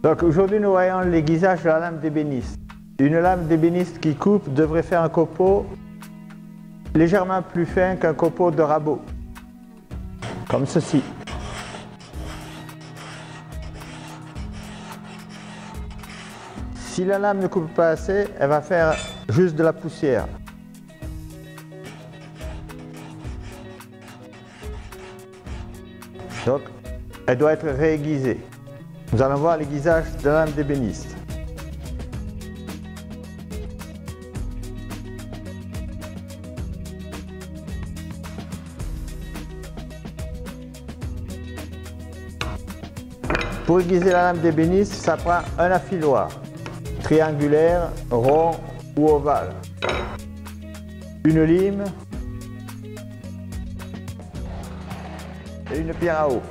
Donc aujourd'hui nous voyons l'aiguisage de la lame d'ébéniste. Une lame d'ébéniste qui coupe devrait faire un copeau légèrement plus fin qu'un copeau de rabot, comme ceci. Si la lame ne coupe pas assez, elle va faire juste de la poussière. Donc, elle doit être réaiguisée. Nous allons voir l'aiguisage de la lame d'ébéniste. Pour aiguiser la lame d'ébéniste, ça prend un affiloir, triangulaire, rond ou ovale, une lime et une pierre à eau.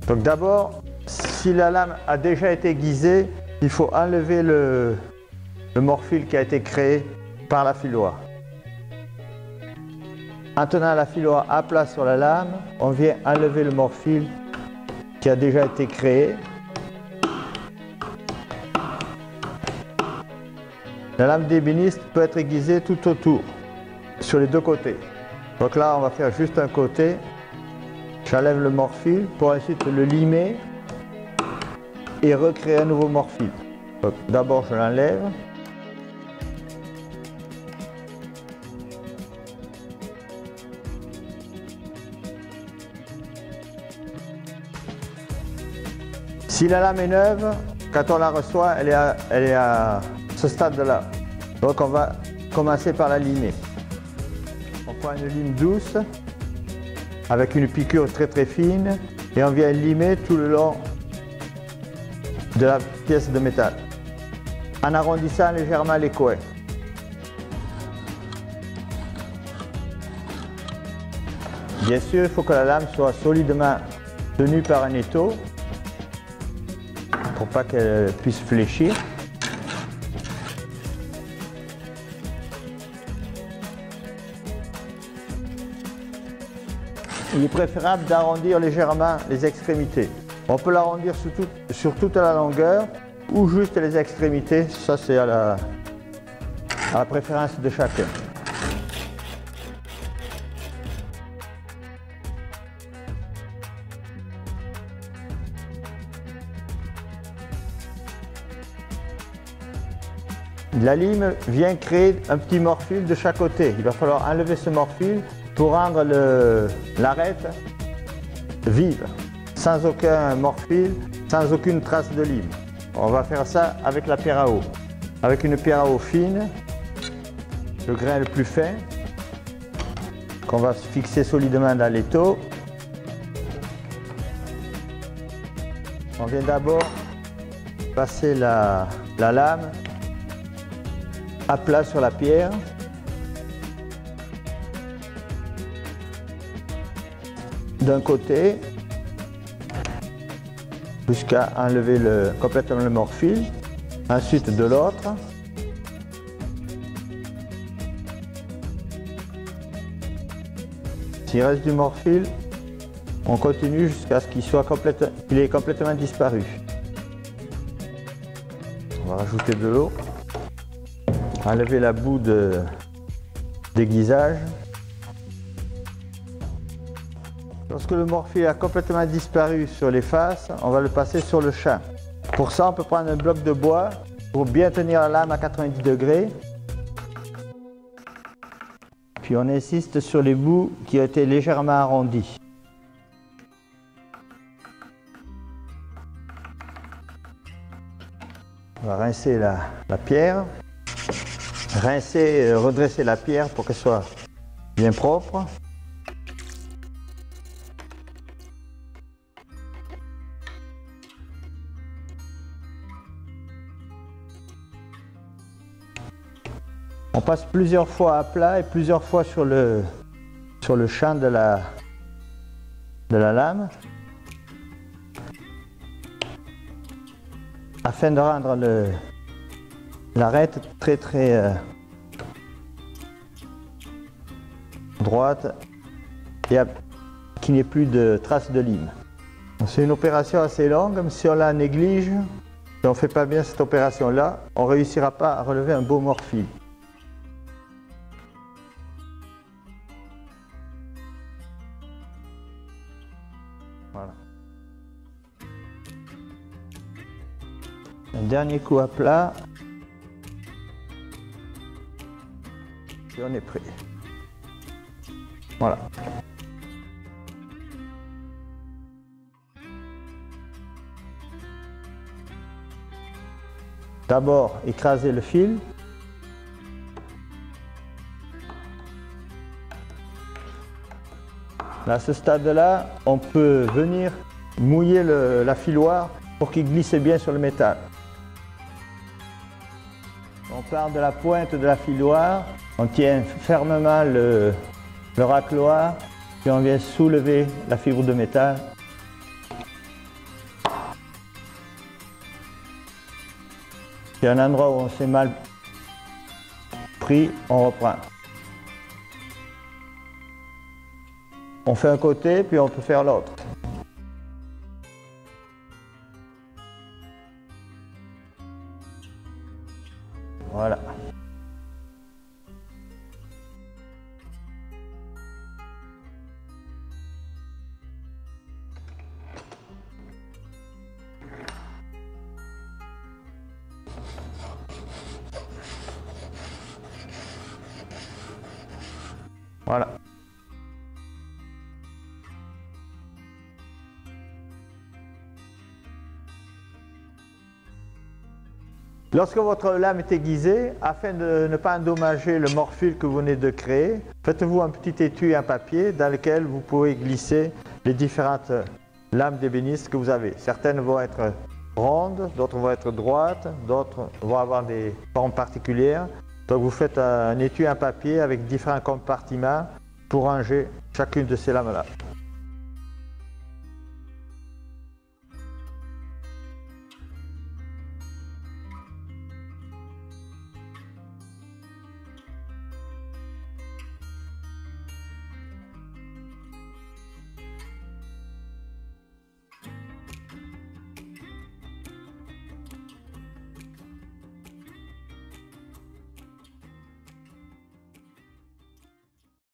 Donc d'abord, si la lame a déjà été aiguisée, il faut enlever le morfil qui a été créé par l'affiloir. En tenant l'affiloir à plat sur la lame, on vient enlever le morfil qui a déjà été créé. La lame d'ébéniste peut être aiguisée tout autour, sur les deux côtés. Donc là, on va faire juste un côté. J'enlève le morfil pour ensuite le limer et recréer un nouveau morfil. D'abord, je l'enlève. Si la lame est neuve, quand on la reçoit, elle est à ce stade-là. Donc on va commencer par la limer. On prend une lime douce avec une piqûre très fine et on vient limer tout le long de la pièce de métal en arrondissant légèrement les coins. Bien sûr, il faut que la lame soit solidement tenue par un étau pour pas qu'elle puisse fléchir. Il est préférable d'arrondir légèrement les extrémités. On peut l'arrondir sur toute la longueur ou juste les extrémités, ça c'est à la préférence de chacun. La lime vient créer un petit morfil de chaque côté. Il va falloir enlever ce morfil pour rendre l'arête vive, sans aucun morfil, sans aucune trace de lime. On va faire ça avec la pierre à eau. Avec une pierre à eau fine, le grain le plus fin, qu'on va fixer solidement dans l'étau. On vient d'abord passer la lame à plat sur la pierre. D'un côté, jusqu'à enlever complètement le morfil, ensuite de l'autre. S'il reste du morfil, on continue jusqu'à ce qu'il ait complètement disparu. On va rajouter de l'eau, enlever la boue d'aiguisage. Lorsque le morfil a complètement disparu sur les faces, on va le passer sur le champ. Pour ça, on peut prendre un bloc de bois pour bien tenir la lame à 90 degrés. Puis on insiste sur les bouts qui ont été légèrement arrondis. On va rincer la pierre. Rincer, redresser la pierre pour qu'elle soit bien propre. On passe plusieurs fois à plat et plusieurs fois sur le champ de la lame. afin de rendre l'arête très droite et qu'il n'y ait plus de traces de lime. C'est une opération assez longue, mais si on la néglige, si on ne fait pas bien cette opération-là, on ne réussira pas à relever un beau morfil. Voilà. Un dernier coup à plat. Et on est prêt. Voilà. D'abord, écraser le fil. À ce stade-là, on peut venir mouiller la filoire pour qu'il glisse bien sur le métal. On part de la pointe de la filoire, on tient fermement le racloir, puis on vient soulever la fibre de métal. S'il y a un endroit où on s'est mal pris, on reprend. On fait un côté, puis on peut faire l'autre. Voilà. Voilà. Lorsque votre lame est aiguisée, afin de ne pas endommager le morfil que vous venez de créer, faites-vous un petit étui en papier dans lequel vous pouvez glisser les différentes lames d'ébéniste que vous avez. Certaines vont être rondes, d'autres vont être droites, d'autres vont avoir des formes particulières. Donc vous faites un étui en papier avec différents compartiments pour ranger chacune de ces lames-là.